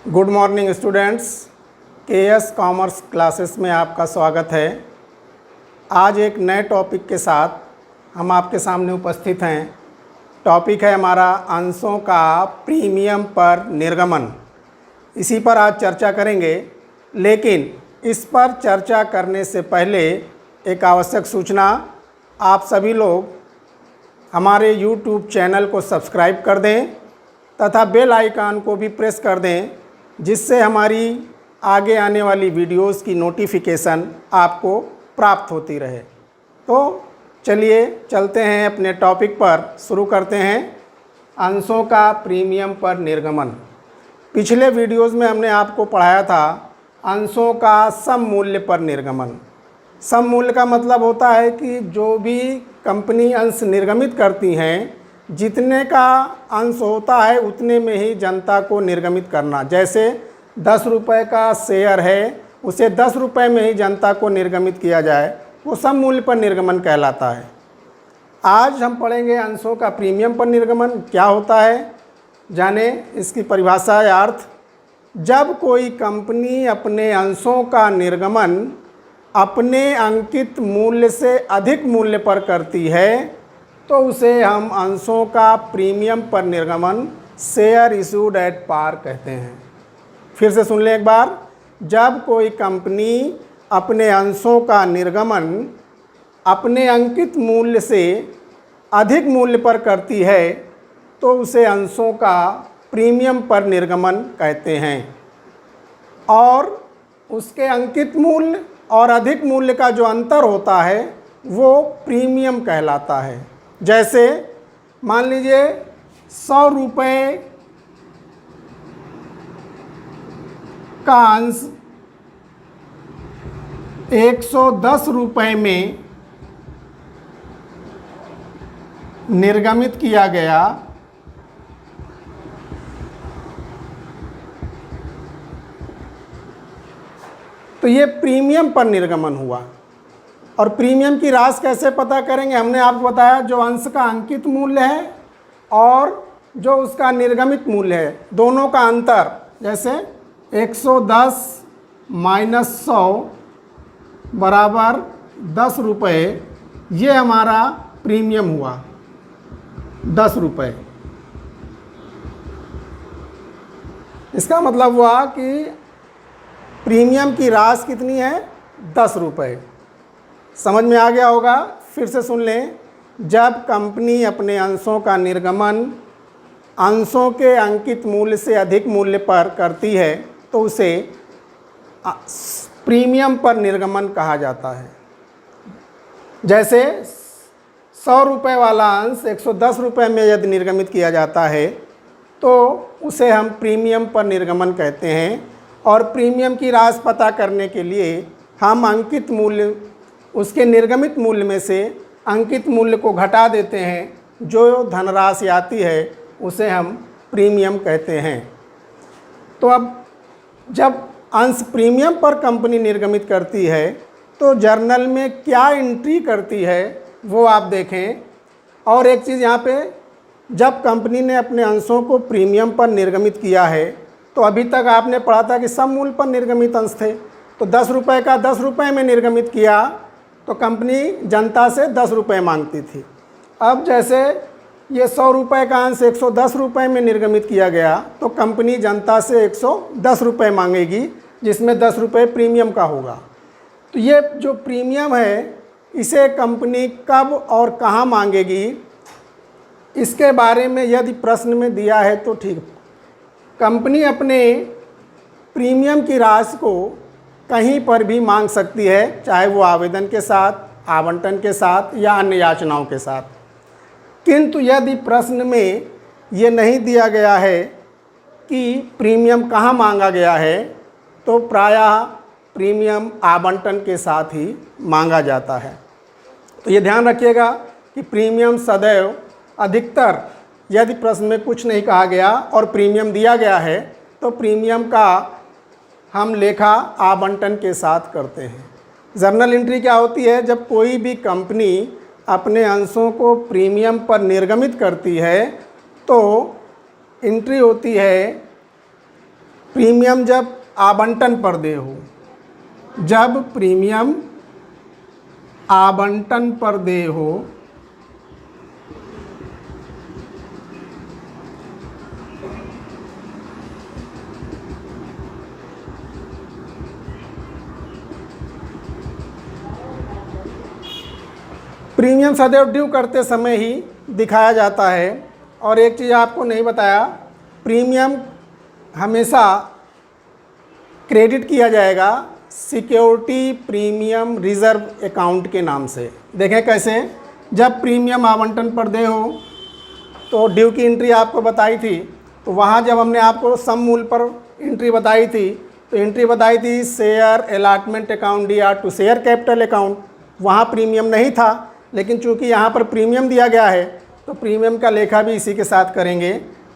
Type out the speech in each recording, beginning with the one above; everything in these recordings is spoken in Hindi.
Good morning students, KS commerce classes में आपका स्वागत है। आज एक नए टॉपिक के साथ हम आपके सामने उपस्थित हैं। टॉपिक है हमारा अंशों का प्रीमियम पर निर्गमन। इसी पर आज चर्चा करेंगे, लेकिन इस पर चर्चा करने से पहले एक आवश्यक सूचना। आप सभी लोग हमारे YouTube चैनल को सब्सक्राइब कर दें तथा बेल आइकन को भी प्रेस कर दें, जिससे हमारी आगे आने वाली वीडियोस की नोटिफिकेशन आपको प्राप्त होती रहे। तो चलिए चलते हैं अपने टॉपिक पर, शुरू करते हैं अंशों का प्रीमियम पर निर्गमन। पिछले वीडियोस में हमने आपको पढ़ाया था अंशों का सम मूल्य पर निर्गमन। सम मूल्य का मतलब होता है कि जो भी कंपनी अंश निर्गमित करती हैं, जितने का अंश होता है उतने में ही जनता को निर्गमित करना। जैसे 10 रुपये का शेयर है, उसे 10 रुपये में ही जनता को निर्गमित किया जाए, वो सम मूल्य पर निर्गमन कहलाता है। आज हम पढ़ेंगे अंशों का प्रीमियम पर निर्गमन क्या होता है, जाने इसकी परिभाषा या अर्थ। जब कोई कंपनी अपने अंशों का निर्गमन अपने अंकित मूल्य से अधिक मूल्य पर करती है, तो उसे हम अंशों का प्रीमियम पर निर्गमन शेयर इशूड एट पार कहते हैं। फिर से सुन लें एक बार। जब कोई कंपनी अपने अंशों का निर्गमन अपने अंकित मूल्य से अधिक मूल्य पर करती है, तो उसे अंशों का प्रीमियम पर निर्गमन कहते हैं। और उसके अंकित मूल्य और अधिक मूल्य का जो अंतर होता है वो प्रीमियम कहलाता है। जैसे मान लीजिए 100 रुपये का अंश 110 रुपये में निर्गमित किया गया, तो ये प्रीमियम पर निर्गमन हुआ। और प्रीमियम की राशि कैसे पता करेंगे? हमने आपको बताया जो अंश का अंकित मूल्य है और जो उसका निर्गमित मूल्य है, दोनों का अंतर। जैसे 110 माइनस 100 बराबर 10 रुपये, ये हमारा प्रीमियम हुआ 10 रुपये। इसका मतलब हुआ कि प्रीमियम की राशि कितनी है? 10 रुपये। समझ में आ गया होगा। फिर से सुन लें। जब कंपनी अपने अंशों का निर्गमन अंशों के अंकित मूल्य से अधिक मूल्य पर करती है, तो उसे प्रीमियम पर निर्गमन कहा जाता है। जैसे 100 रुपये वाला अंश 110 रुपये में यदि निर्गमित किया जाता है, तो उसे हम प्रीमियम पर निर्गमन कहते हैं। और प्रीमियम की राशि पता करने के लिए हम अंकित मूल्य, उसके निर्गमित मूल्य में से अंकित मूल्य को घटा देते हैं। जो धनराशि आती है उसे हम प्रीमियम कहते हैं। तो अब जब अंश प्रीमियम पर कंपनी निर्गमित करती है, तो जर्नल में क्या एंट्री करती है वो आप देखें। और एक चीज़ यहाँ पे, जब कंपनी ने अपने अंशों को प्रीमियम पर निर्गमित किया है, तो अभी तक आपने पढ़ा था कि सम मूल्य पर निर्गमित अंश थे। तो 10 रुपये का 10 रुपये में निर्गमित किया तो कंपनी जनता से 10 रुपये मांगती थी। अब जैसे ये 100 रुपये का अंश 110 रुपये में निर्गमित किया गया, तो कंपनी जनता से 110 रुपये मांगेगी, जिसमें 10 रुपये प्रीमियम का होगा। तो ये जो प्रीमियम है, इसे कंपनी कब और कहाँ मांगेगी, इसके बारे में यदि प्रश्न में दिया है तो ठीक। कंपनी अपने प्रीमियम की राशि को कहीं पर भी मांग सकती है, चाहे वो आवेदन के साथ, आवंटन के साथ या अन्य याचनाओं के साथ। किंतु यदि प्रश्न में ये नहीं दिया गया है कि प्रीमियम कहाँ मांगा गया है, तो प्रायः प्रीमियम आवंटन के साथ ही मांगा जाता है। तो ये ध्यान रखिएगा कि प्रीमियम सदैव, अधिकतर यदि प्रश्न में कुछ नहीं कहा गया और प्रीमियम दिया गया है, तो प्रीमियम का हम लेखा आवंटन के साथ करते हैं। जर्नल एंट्री क्या होती है? जब कोई भी कंपनी अपने अंशों को प्रीमियम पर निर्गमित करती है, तो एंट्री होती है प्रीमियम जब आवंटन पर देय हो, जब प्रीमियम आवंटन पर देय हो प्रीमियम सदैव ड्यू करते समय ही दिखाया जाता है। और एक चीज़ आपको नहीं बताया, प्रीमियम हमेशा क्रेडिट किया जाएगा सिक्योरिटी प्रीमियम रिजर्व अकाउंट के नाम से। देखें कैसे, जब प्रीमियम आवंटन पर देय हो तो ड्यू की एंट्री आपको बताई थी, तो वहाँ जब हमने आपको सम मूल्य पर एंट्री बताई थी तो एंट्री बताई थी share allotment account DR to share capital account, वहाँ प्रीमियम नहीं था। लेकिन चूंकि यहाँ पर प्रीमियम दिया गया है तो प्रीमियम का लेखा भी इसी के साथ करेंगे।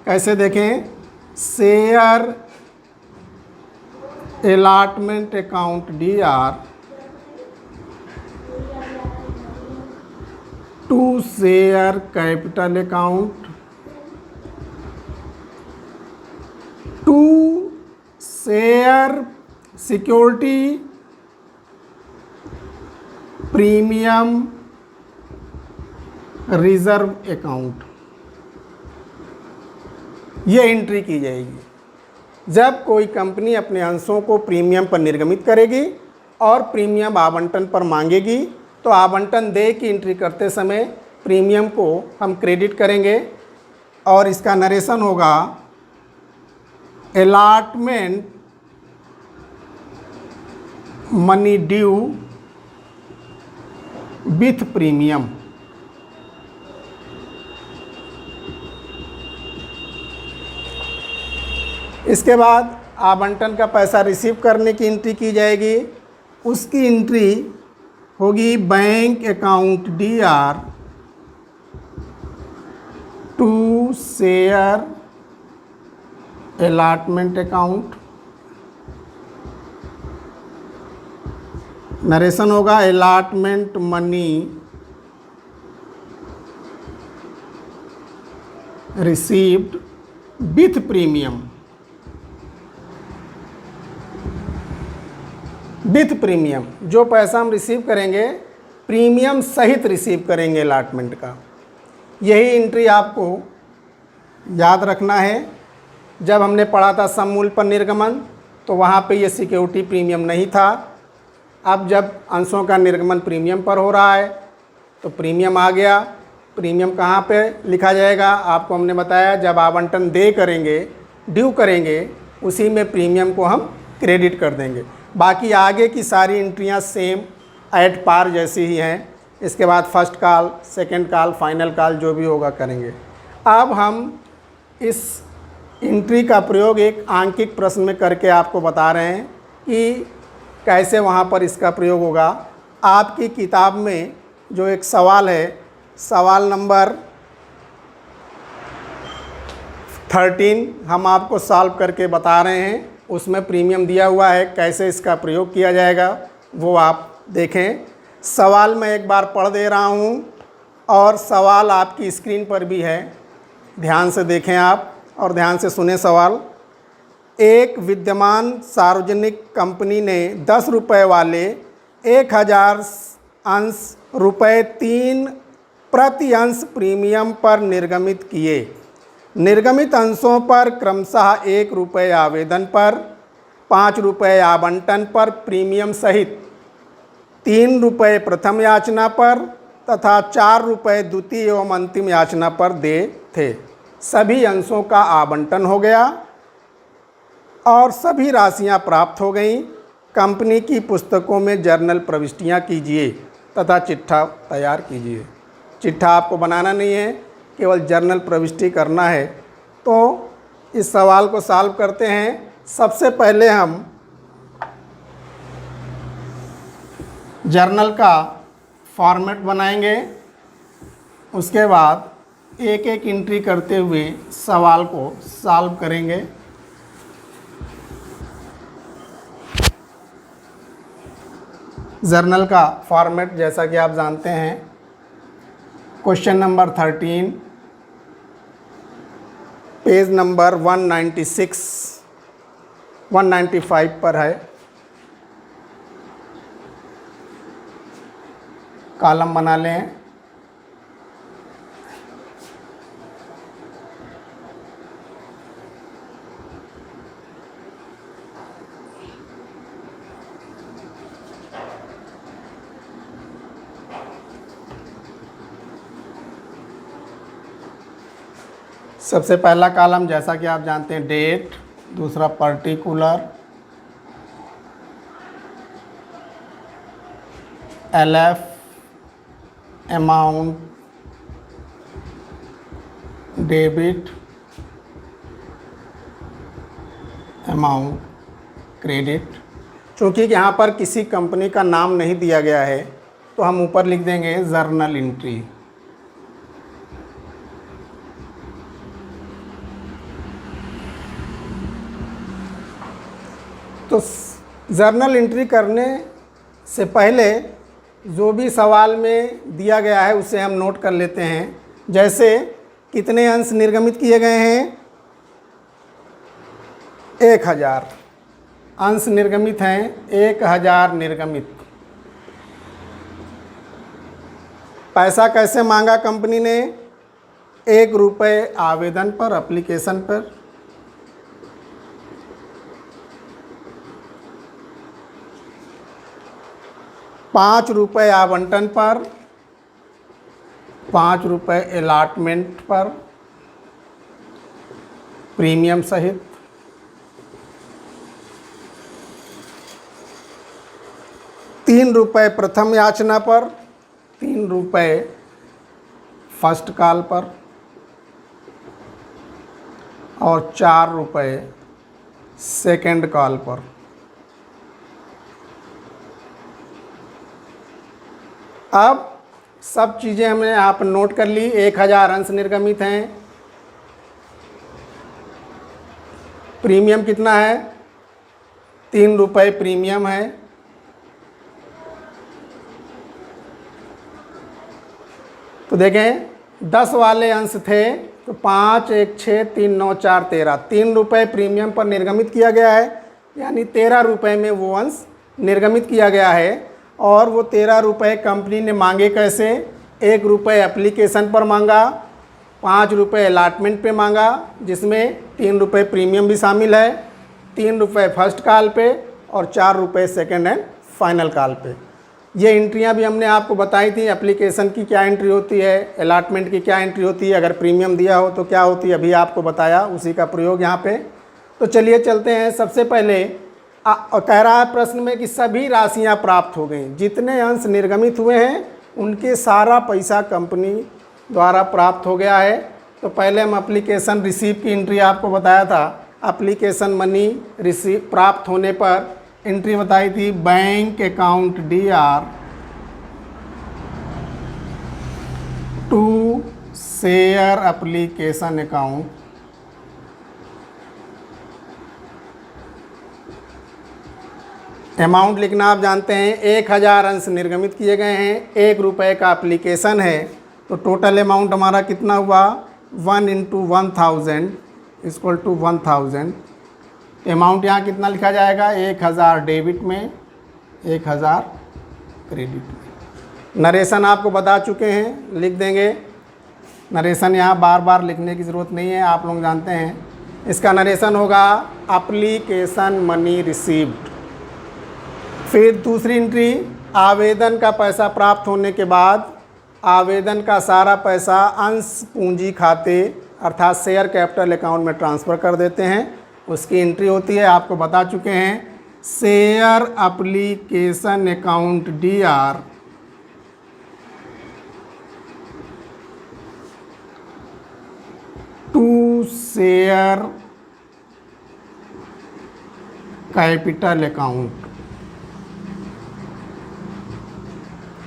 कैसे देखें, share allotment account DR to share capital account to share security premium reserve account, ये एंट्री की जाएगी जब कोई कंपनी अपने अंशों को प्रीमियम पर निर्गमित करेगी और प्रीमियम आवंटन पर मांगेगी, तो आवंटन देय की एंट्री करते समय प्रीमियम को हम क्रेडिट करेंगे और इसका नरेशन होगा allotment money due with premium. इसके बाद आवंटन का पैसा रिसीव करने की एंट्री की जाएगी, उसकी एंट्री होगी bank account DR to share allotment account, narration होगा allotment money received with premium, with premium. जो पैसा हम रिसीव करेंगे प्रीमियम सहित रिसीव करेंगे अलॉटमेंट का। यही एंट्री आपको याद रखना है। जब हमने पढ़ा था सम मूल्य पर निर्गमन तो वहाँ पे ये सिक्योरिटी प्रीमियम नहीं था। अब जब अंशों का निर्गमन प्रीमियम पर हो रहा है तो प्रीमियम आ गया। प्रीमियम कहाँ पे लिखा जाएगा, आपको हमने बताया जब आवंटन दे करेंगे, ड्यू करेंगे, उसी में प्रीमियम को हम क्रेडिट कर देंगे। बाकी आगे की सारी एंट्रियां सेम एट पार जैसी ही हैं। इसके बाद first call, second call, final call जो भी होगा करेंगे। अब हम इस एंट्री का प्रयोग एक आंकिक प्रश्न में करके आपको बता रहे हैं कि कैसे वहाँ पर इसका प्रयोग होगा। आपकी किताब में जो एक सवाल है, सवाल नंबर 13 हम आपको सॉल्व करके बता रहे हैं। उसमें प्रीमियम दिया हुआ है, कैसे इसका प्रयोग किया जाएगा वो आप देखें। सवाल मैं एक बार पढ़ दे रहा हूँ और सवाल आपकी स्क्रीन पर भी है, ध्यान से देखें आप और ध्यान से सुने सवाल। एक विद्यमान सार्वजनिक कंपनी ने 10 रुपये वाले 1000 अंश रुपये 3 प्रति अंश प्रीमियम पर निर्गमित किए। निर्गमित अंशों पर क्रमशः 1 रुपये आवेदन पर, 5 रुपये आवंटन पर प्रीमियम सहित, 3 रुपये प्रथम याचना पर तथा 4 रुपये द्वितीय एवं अंतिम याचना पर दे थे। सभी अंशों का आवंटन हो गया और सभी राशियां प्राप्त हो गईं। कंपनी की पुस्तकों में जर्नल प्रविष्टियां कीजिए तथा चिट्ठा तैयार कीजिए। चिट्ठा आपको बनाना नहीं है, केवल जर्नल प्रविष्टि करना है। तो इस सवाल को सॉल्व करते हैं। सबसे पहले हम जर्नल का फॉर्मेट बनाएंगे, उसके बाद एक एक एंट्री करते हुए सवाल को सॉल्व करेंगे। जर्नल का फॉर्मेट जैसा कि आप जानते हैं, क्वेश्चन नंबर 13 पेज नंबर 196 195 पर है। कॉलम बना लें। सबसे पहला कॉलम जैसा कि आप जानते हैं डेट, दूसरा particular, LF amount, debit amount, credit. चूँकि यहाँ पर किसी कंपनी का नाम नहीं दिया गया है तो हम ऊपर लिख देंगे जर्नल एंट्री। तो जर्नल एंट्री करने से पहले जो भी सवाल में दिया गया है उसे हम नोट कर लेते हैं। जैसे कितने अंश निर्गमित किए गए हैं? 1000 अंश निर्गमित हैं, 1000 निर्गमित। पैसा कैसे मांगा कंपनी ने? 1 रुपये आवेदन पर, एप्लीकेशन पर। 5 रुपये आवंटन पर, 5 रुपये अलॉटमेंट पर प्रीमियम सहित। 3 रुपये प्रथम याचना पर, 3 रुपये फर्स्ट कॉल पर और 4 रुपये सेकेंड कॉल पर। अब सब चीज़ें हमने आप नोट कर ली। 1000 अंश निर्गमित हैं। प्रीमियम कितना है? 3 रुपये प्रीमियम है। तो देखें 10 वाले अंश थे तो 5, 1, 6, 3, 9, 4, 13। 3 रुपये प्रीमियम पर निर्गमित किया गया है, यानी 13 रुपये में वो अंश निर्गमित किया गया है। और वो 13 रुपये कंपनी ने मांगे कैसे? 1 रुपये एप्लीकेशन पर मांगा, 5 रुपये अलॉटमेंट पे मांगा, जिसमें 3 रुपये प्रीमियम भी शामिल है, 3 रुपये फर्स्ट कॉल पे और 4 रुपये सेकेंड एंड फाइनल कॉल पे। ये एंट्रियां भी हमने आपको बताई थी। एप्लीकेशन की क्या एंट्री होती है, अलॉटमेंट की क्या एंट्री होती है, अगर प्रीमियम दिया हो तो क्या होती है, अभी आपको बताया, उसी का प्रयोग यहाँ पे। तो चलिए चलते हैं। सबसे पहले कह रहा है प्रश्न में कि सभी राशियां प्राप्त हो गई। जितने अंश निर्गमित हुए हैं उनके सारा पैसा कंपनी द्वारा प्राप्त हो गया है। तो पहले हम एप्लीकेशन रिसीव की एंट्री आपको बताया था। एप्लीकेशन मनी रिसीव प्राप्त होने पर एंट्री बताई थी, bank account DR to share application account. Amount लिखना आप जानते हैं, 1000 अंश निर्गमित किए गए हैं, 1 रुपये का एप्लीकेशन है। तो टोटल अमाउंट हमारा कितना हुआ? 1 × 1000 = 1000। अमाउंट यहाँ कितना लिखा जाएगा? 1000 डेबिट में, 1000 क्रेडिट में। नरेशन आपको बता चुके हैं, लिख देंगे। नरेशन यहाँ बार बार लिखने की ज़रूरत नहीं है, आप लोग जानते हैं। इसका नरेशन होगा एप्लीकेशन मनी रिसीव्ड। फिर दूसरी एंट्री, आवेदन का पैसा प्राप्त होने के बाद आवेदन का सारा पैसा अंश पूंजी खाते अर्थात शेयर कैपिटल अकाउंट में ट्रांसफ़र कर देते हैं। उसकी एंट्री होती है, आपको बता चुके हैं, share application account DR to share capital account.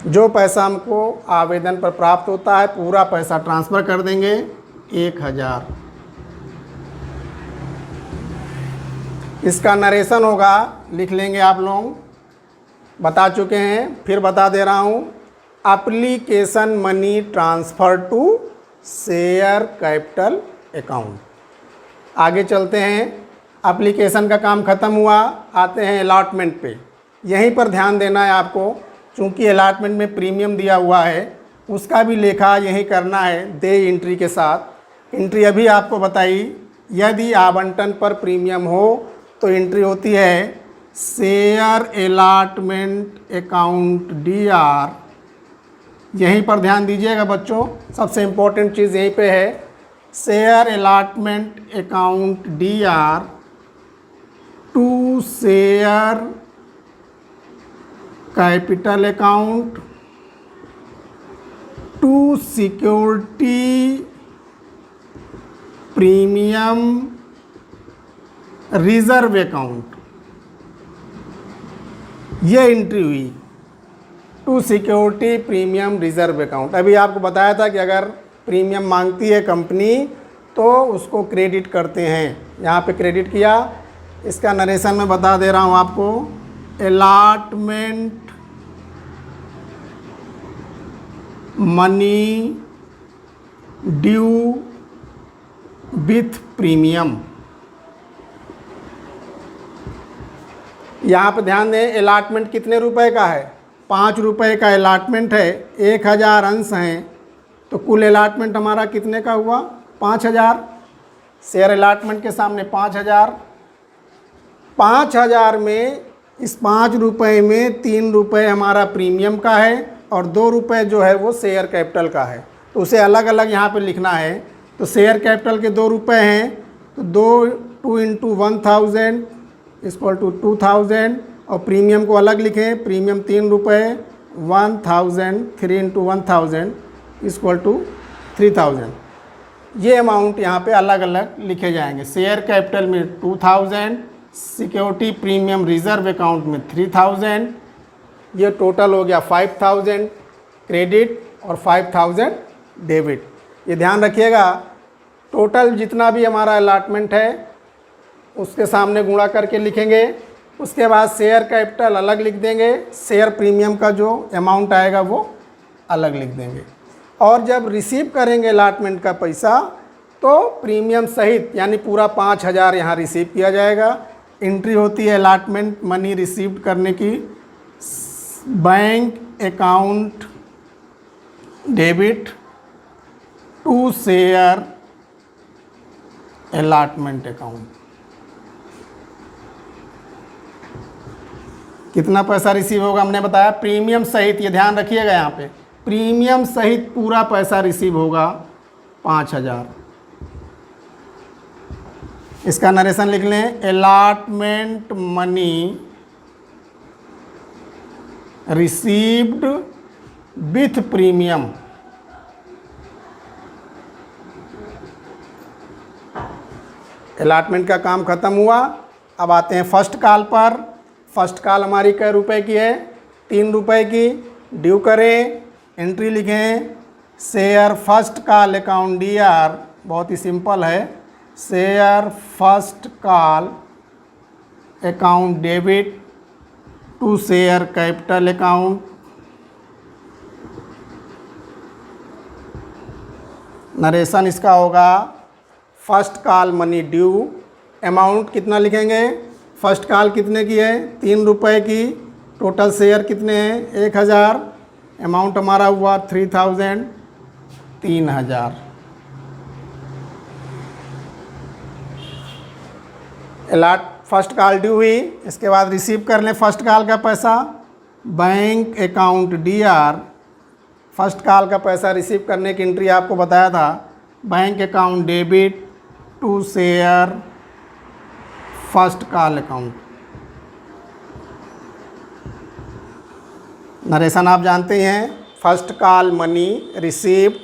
जो पैसा हमको आवेदन पर प्राप्त होता है पूरा पैसा ट्रांसफ़र कर देंगे, 1000। इसका नरेशन होगा, लिख लेंगे आप लोग, बता चुके हैं, फिर बता दे रहा हूँ, application money transfer to share capital account. आगे चलते हैं। एप्लीकेशन का काम ख़त्म हुआ, आते हैं अलॉटमेंट पे। यहीं पर ध्यान देना है आपको, चूँकि अलॉटमेंट में प्रीमियम दिया हुआ है, उसका भी लेखा यही करना है दे एंट्री के साथ। एंट्री अभी आपको बताई, यदि आवंटन पर प्रीमियम हो तो एंट्री होती है शेयर अलॉटमेंट अकाउंट DR। यहीं पर ध्यान दीजिएगा बच्चों, सबसे इम्पोर्टेंट चीज़ यहीं पे है, share allotment account DR to share capital account to security premium reserve account. ये एंट्री हुई to security premium reserve account. अभी आपको बताया था कि अगर प्रीमियम मांगती है कंपनी तो उसको क्रेडिट करते हैं, यहाँ पे क्रेडिट किया। इसका नरेशन मैं बता दे रहा हूँ आपको, allotment money due with premium. यहाँ पर ध्यान दें, अलॉटमेंट कितने रुपए का है? 5 रुपये का अलॉटमेंट है, 1000 अंश हैं, तो कुल अलॉटमेंट हमारा कितने का हुआ? 5000। शेयर अलॉटमेंट के सामने 5000। 5000 में इस 5 रुपये में 3 रुपये हमारा प्रीमियम का है और 2 रुपये जो है वो शेयर कैपिटल का है, तो उसे अलग अलग यहाँ पे लिखना है। तो शेयर कैपिटल के 2 रुपये हैं, तो 2 इंटू 1000 इक्वल टू 2000, और प्रीमियम को अलग लिखें, प्रीमियम 3 रुपये, 1000, 3 इंटू 1000 इक्वल टू 3000। ये अमाउंट यहाँ पे अलग अलग लिखे जाएंगे। शेयर कैपिटल में 2000, सिक्योरिटी प्रीमियम रिजर्व अकाउंट में 3000, ये टोटल हो गया 5000 क्रेडिट और 5000 डेबिट। ये ध्यान रखिएगा, टोटल जितना भी हमारा अलॉटमेंट है उसके सामने गुणा करके लिखेंगे, उसके बाद शेयर कैपिटल अलग लिख देंगे, शेयर प्रीमियम का जो अमाउंट आएगा वो अलग लिख देंगे। और जब रिसीव करेंगे अलॉटमेंट का पैसा तो प्रीमियम सहित यानी पूरा 5000 यहाँ रिसीव किया जाएगा। एंट्री होती है अलॉटमेंट मनी रिसीव्ड करने की, bank account debit to share allotment account. कितना पैसा रिसीव होगा हमने बताया, प्रीमियम सहित, ये ध्यान रखिएगा यहाँ पे, प्रीमियम सहित पूरा पैसा रिसीव होगा 5000। इसका नरेशन लिख लें, allotment money received with premium. Allotment का काम ख़त्म हुआ, अब आते हैं फर्स्ट कॉल पर। फर्स्ट कॉल हमारी कै रुपए की है? 3 रुपए की। ड्यू करें, एंट्री लिखें, share first call account DR, बहुत ही सिंपल है, share first call account debit to share capital account. Narration इसका होगा, first call money due, amount कितना लिखेंगे? फर्स्ट कॉल कितने की है? 3 रुपए की। टोटल शेयर कितने हैं? 1000। अमाउंट हमारा हुआ 3000, 3000। फर्स्ट कॉल ड्यू हुई, इसके बाद रिसीव कर लें फर्स्ट कॉल का पैसा, bank account DR। First call का पैसा रिसीव करने की एंट्री आपको बताया था, bank account debit to share first call account. Narration आप जानते हैं, फर्स्ट कॉल मनी रिसीव्ड,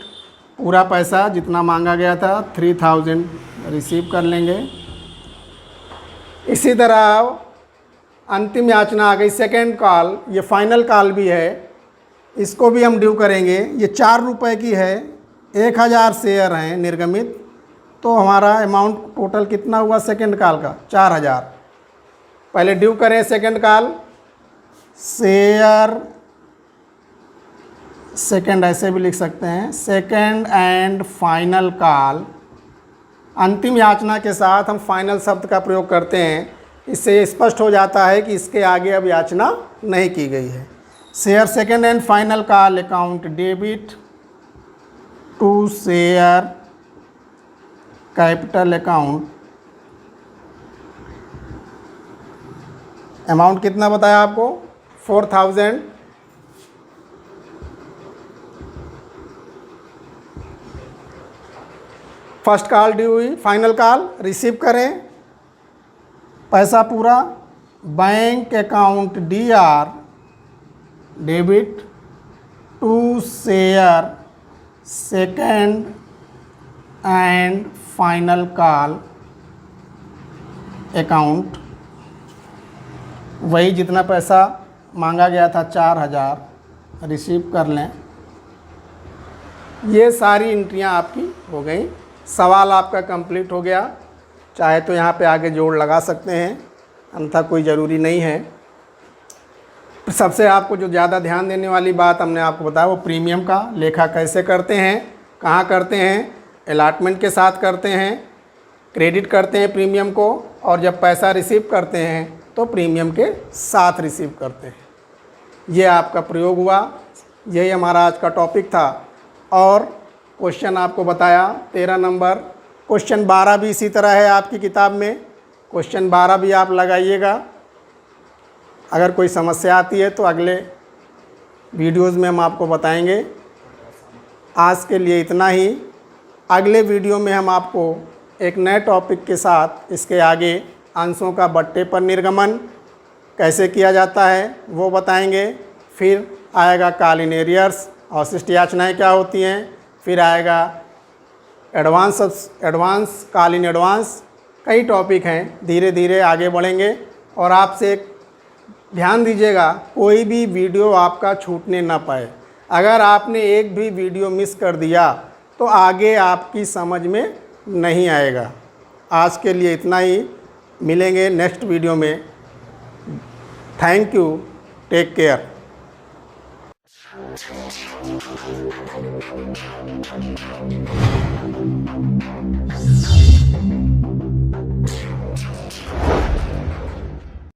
पूरा पैसा जितना मांगा गया था 3000 रिसीव कर लेंगे। इसी तरह अंतिम याचना आ गई सेकेंड कॉल, ये फाइनल कॉल भी है, इसको भी हम ड्यू करेंगे। ये 4 रुपए की है, 1000 शेयर हैं निर्गमित, तो हमारा अमाउंट टोटल कितना हुआ सेकेंड कॉल का? 4000। पहले ड्यू करें सेकेंड कॉल, शेयर सेकेंड ऐसे भी लिख सकते हैं, सेकेंड एंड फाइनल कॉल अंतिम याचना के साथ हम फाइनल शब्द का प्रयोग करते हैं। इससे स्पष्ट हो जाता है कि इसके आगे अब याचना नहीं की गई है। Share second and final call account debit to share capital account. Amount कितना बताया आपको? 4000। फर्स्ट कॉल ड्यू हुई, फाइनल कॉल रिसीव करें, पैसा पूरा। Bank account DR debit to share second and final call account. वही जितना पैसा मांगा गया था 4000 रिसीव कर लें। ये सारी एंट्रियां आपकी हो गई। सवाल आपका कंप्लीट हो गया। चाहे तो यहाँ पे आगे जोड़ लगा सकते हैं, अन्यथा कोई ज़रूरी नहीं है। सबसे आपको जो ज़्यादा ध्यान देने वाली बात हमने आपको बताया वो प्रीमियम का लेखा कैसे करते हैं, कहाँ करते हैं। अलॉटमेंट के साथ करते हैं, क्रेडिट करते हैं प्रीमियम को, और जब पैसा रिसीव करते हैं तो प्रीमियम के साथ रिसीव करते हैं। ये आपका प्रयोग हुआ। यही हमारा आज का टॉपिक था। और क्वेश्चन आपको बताया 13 नंबर। क्वेश्चन 12 भी इसी तरह है आपकी किताब में। क्वेश्चन 12 भी आप लगाइएगा। अगर कोई समस्या आती है तो अगले वीडियोज़ में हम आपको बताएंगे। आज के लिए इतना ही। अगले वीडियो में हम आपको एक नए टॉपिक के साथ इसके आगे अंशों का बट्टे पर निर्गमन कैसे किया जाता है वो बताएंगे। फिर आएगा कालीन एरियर्स, अवशिष्ट याचनाएँ क्या होती हैं। फिर आएगा एडवांस कालीन एडवांस। कई टॉपिक हैं, धीरे धीरे आगे बढ़ेंगे। और आपसे एक ध्यान दीजिएगा, कोई भी वीडियो आपका छूटने ना पाए। अगर आपने एक भी वीडियो मिस कर दिया तो आगे आपकी समझ में नहीं आएगा। आज के लिए इतना ही। मिलेंगे नेक्स्ट वीडियो में। Thank you, take care.